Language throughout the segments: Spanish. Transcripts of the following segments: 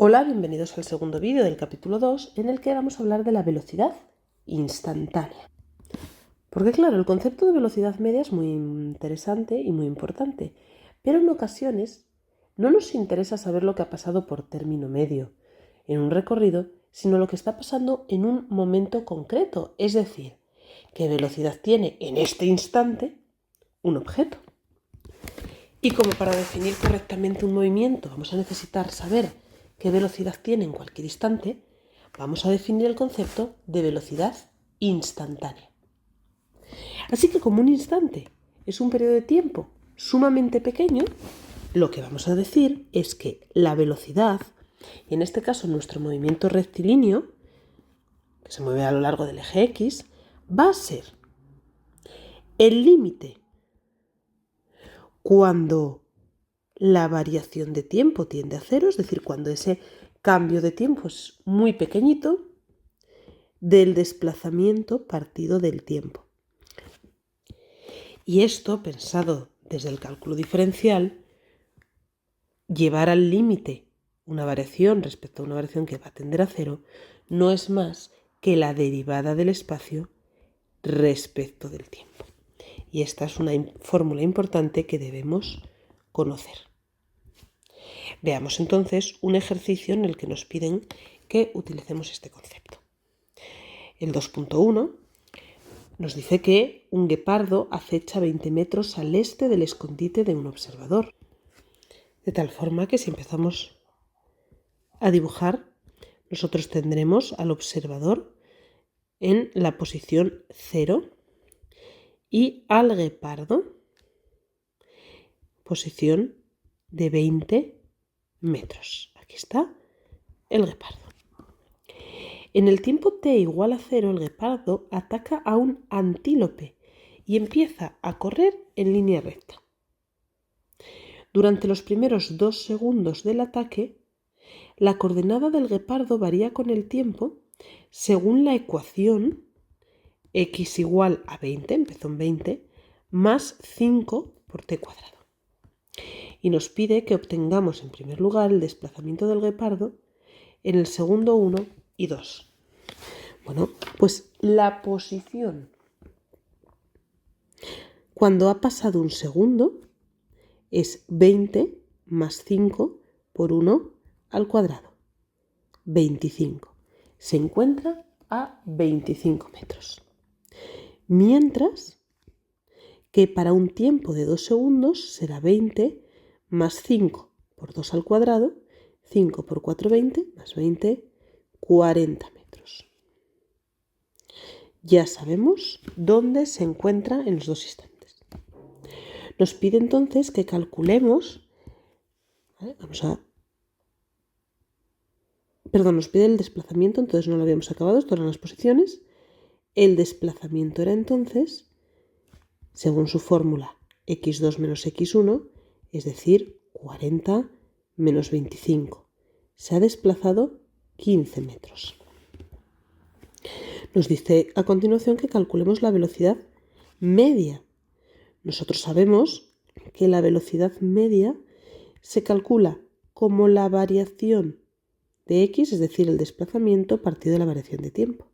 Hola, bienvenidos al segundo vídeo del capítulo 2 en el que vamos a hablar de la velocidad instantánea. Porque claro, el concepto de velocidad media es muy interesante y muy importante, pero en ocasiones no nos interesa saber lo que ha pasado por término medio en un recorrido, sino lo que está pasando en un momento concreto, es decir, qué velocidad tiene en este instante un objeto. Y como para definir correctamente un movimiento vamos a necesitar saber qué velocidad tiene en cualquier instante, vamos a definir el concepto de velocidad instantánea. Así que como un instante es un periodo de tiempo sumamente pequeño, lo que vamos a decir es que la velocidad, y en este caso nuestro movimiento rectilíneo, que se mueve a lo largo del eje X, va a ser el límite cuando la variación de tiempo tiende a cero, es decir, cuando ese cambio de tiempo es muy pequeñito, del desplazamiento partido del tiempo. Y esto, pensado desde el cálculo diferencial, llevar al límite una variación respecto a una variación que va a tender a cero, no es más que la derivada del espacio respecto del tiempo. Y esta es una fórmula importante que debemos conocer. Veamos entonces un ejercicio en el que nos piden que utilicemos este concepto. El 2.1 nos dice que un guepardo acecha 20 metros al este del escondite de un observador. De tal forma que si empezamos a dibujar, nosotros tendremos al observador en la posición 0 y al guepardo posición de 20 metros. Aquí está el guepardo. En el tiempo t igual a 0, el guepardo ataca a un antílope y empieza a correr en línea recta. Durante los primeros 2 segundos del ataque, la coordenada del guepardo varía con el tiempo según la ecuación x igual a 20, empezó en 20, más 5 por t cuadrado. Y nos pide que obtengamos en primer lugar el desplazamiento del guepardo en el segundo 1 y 2. Bueno, pues la posición cuando ha pasado un segundo es 20 más 5 por 1 al cuadrado, 25. Se encuentra a 25 metros. Mientras que para un tiempo de 2 segundos será 20 más 5 por 2 al cuadrado, 5 por 4, 20, más 20, 40 metros. Ya sabemos dónde se encuentra en los dos instantes. Nos pide entonces que calculemos, ¿vale? Nos pide el desplazamiento, entonces no lo habíamos acabado, esto eran las posiciones. El desplazamiento era entonces, según su fórmula, x2 menos x1, es decir, 40 menos 25. Se ha desplazado 15 metros. Nos dice a continuación que calculemos la velocidad media. Nosotros sabemos que la velocidad media se calcula como la variación de x, es decir, el desplazamiento partido de la variación de tiempo.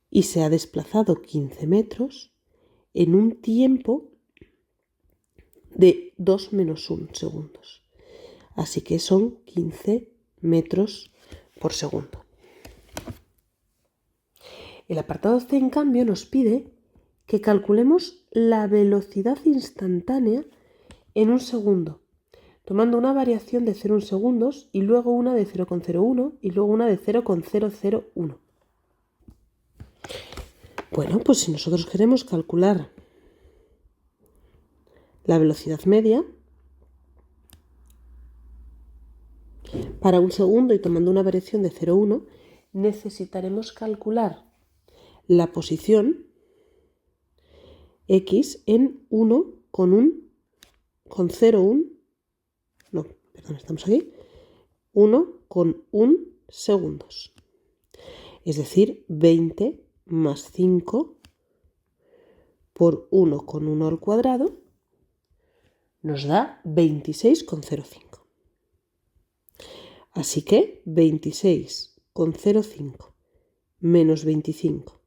Y se ha desplazado 15 metros en un tiempo de 2 menos 1 segundos. Así que son 15 metros por segundo. El apartado C, en cambio, nos pide que calculemos la velocidad instantánea en un segundo, tomando una variación de 0,1 segundos y luego una de 0,01 y luego una de 0,001. Bueno, pues si nosotros queremos calcular la velocidad media para un segundo y tomando una variación de 0,1, necesitaremos calcular la posición x en 1 con 0,1, no, perdón, estamos aquí, 1 con 1 segundos. Es decir, 20 más 5 por 1 con 1 al cuadrado nos da 26,05. Así que 26,05 menos 25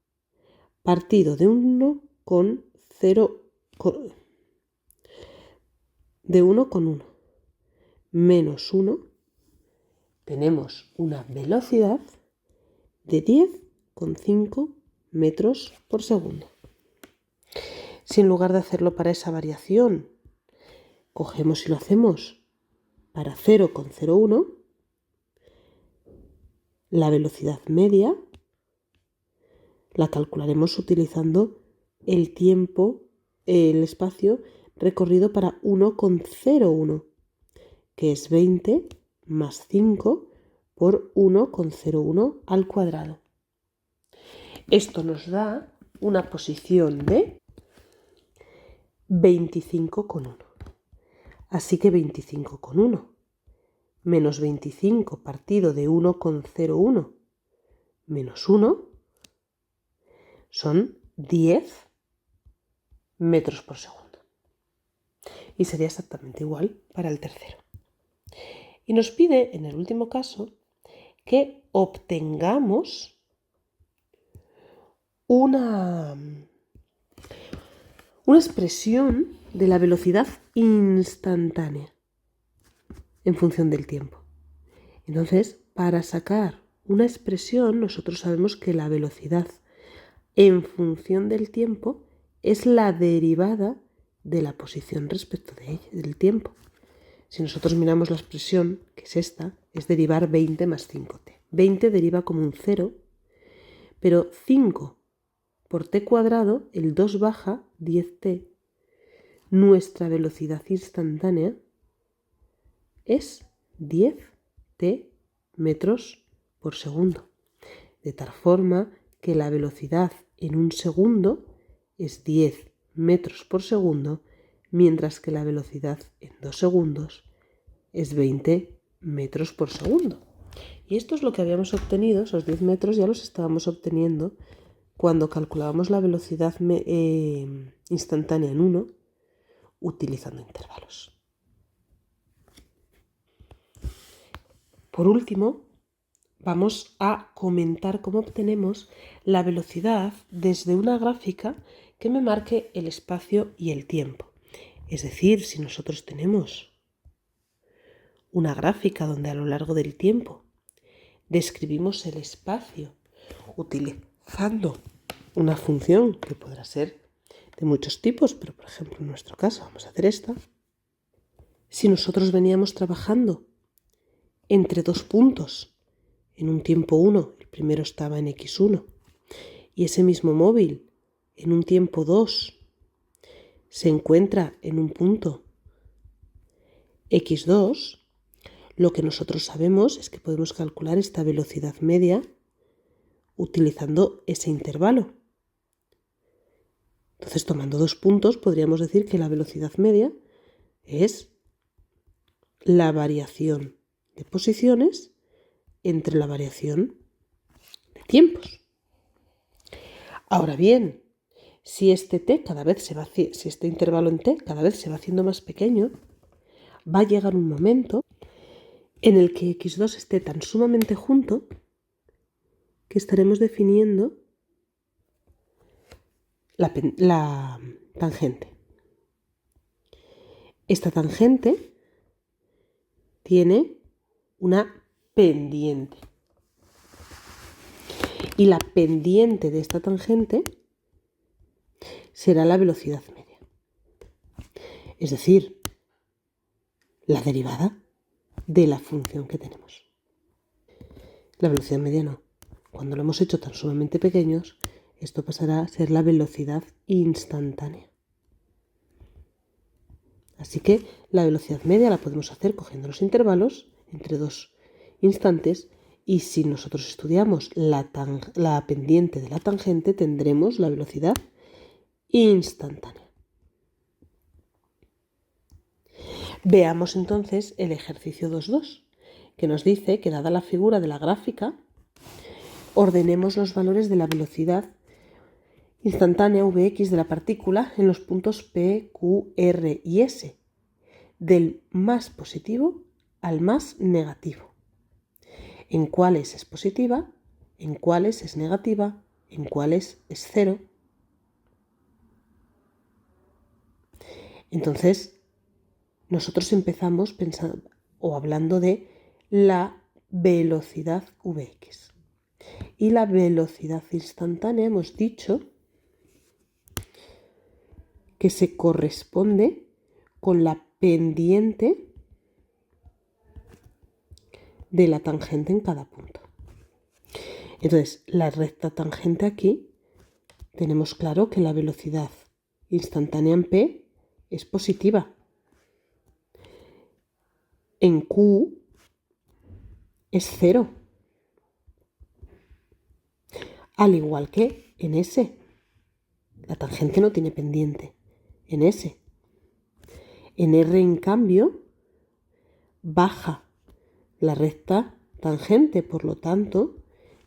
partido de 1,1 menos 1, tenemos una velocidad de 10,5 metros por segundo. Si en lugar de hacerlo para esa variación, cogemos y lo hacemos para 0,01, la velocidad media la calcularemos utilizando el tiempo, el espacio recorrido para 1,01, que es 20 más 5 por 1,01 al cuadrado. Esto nos da una posición de 25,1. Así que 25,1 menos 25 partido de 1,01 menos 1 son 10 metros por segundo. Y sería exactamente igual para el tercero. Y nos pide, en el último caso, que obtengamos una expresión de la velocidad instantánea en función del tiempo. Entonces, para sacar una expresión, nosotros sabemos que la velocidad en función del tiempo es la derivada de la posición respecto de ella, del tiempo. Si nosotros miramos la expresión, que es esta, es derivar 20 más 5t. 20 deriva como un 0, pero 5 por t cuadrado, el 2 baja 10t. Nuestra velocidad instantánea es 10t metros por segundo. De tal forma que la velocidad en un segundo es 10 metros por segundo, mientras que la velocidad en 2 segundos es 20 metros por segundo. Y esto es lo que habíamos obtenido, esos 10 metros ya los estábamos obteniendo cuando calculábamos la velocidad instantánea en 1 utilizando intervalos. Por último, vamos a comentar cómo obtenemos la velocidad desde una gráfica que me marque el espacio y el tiempo. Es decir, si nosotros tenemos una gráfica donde a lo largo del tiempo describimos el espacio utilizando una función que podrá ser de muchos tipos, pero por ejemplo en nuestro caso vamos a hacer esta. Si nosotros veníamos trabajando entre dos puntos en un tiempo 1, el primero estaba en x1, y ese mismo móvil en un tiempo 2 se encuentra en un punto x2, lo que nosotros sabemos es que podemos calcular esta velocidad media utilizando ese intervalo. Entonces, tomando dos puntos, podríamos decir que la velocidad media es la variación de posiciones entre la variación de tiempos. Ahora bien, si este intervalo en t cada vez se va haciendo más pequeño, va a llegar un momento en el que x2 esté tan sumamente junto que estaremos definiendo la tangente. Esta tangente tiene una pendiente. Y la pendiente de esta tangente será la velocidad media. Es decir, la derivada de la función que tenemos. La velocidad media no. Cuando lo hemos hecho tan sumamente pequeños, esto pasará a ser la velocidad instantánea. Así que la velocidad media la podemos hacer cogiendo los intervalos entre dos instantes, y si nosotros estudiamos la pendiente de la tangente, tendremos la velocidad instantánea. Veamos entonces el ejercicio 2.2, que nos dice que, dada la figura de la gráfica, ordenemos los valores de la velocidad instantánea Vx de la partícula en los puntos P, Q, R y S, del más positivo al más negativo. en cuáles es positiva, en cuáles es negativa, en cuáles es cero. Entonces, nosotros empezamos pensando o hablando de la velocidad Vx. Y la velocidad instantánea hemos dicho que se corresponde con la pendiente de la tangente en cada punto. Entonces, la recta tangente aquí, tenemos claro que la velocidad instantánea en P es positiva. En Q es cero. Al igual que en S. La tangente no tiene pendiente en S. En R, en cambio, baja la recta tangente, por lo tanto,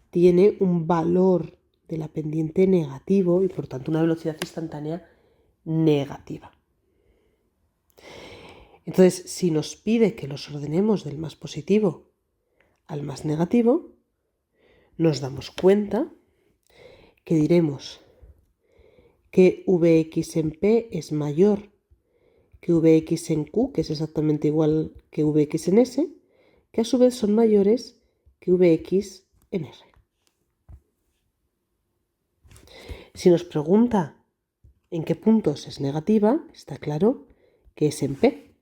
tiene un valor de la pendiente negativo y, por tanto, una velocidad instantánea negativa. Entonces, si nos pide que los ordenemos del más positivo al más negativo, nos damos cuenta que diremos que Vx en P es mayor que Vx en Q, que es exactamente igual que Vx en S, que a su vez son mayores que Vx en R. Si nos pregunta en qué puntos es negativa, está claro que es en P,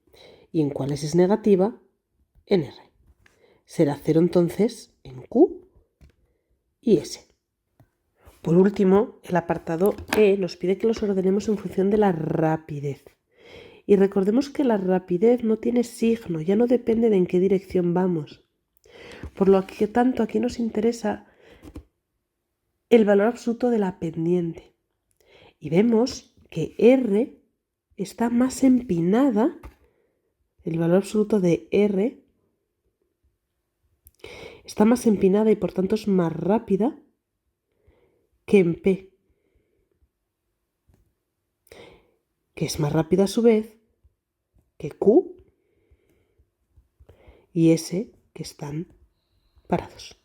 y en cuáles es negativa, en R. Será cero entonces en Q y S. Por último, el apartado E nos pide que los ordenemos en función de la rapidez. Y recordemos que la rapidez no tiene signo, ya no depende de en qué dirección vamos. Por lo que tanto aquí nos interesa el valor absoluto de la pendiente. Y vemos que R está más empinada, el valor absoluto de R está más empinada y por tanto es más rápida que en P, que es más rápida a su vez que Q y S, que están parados.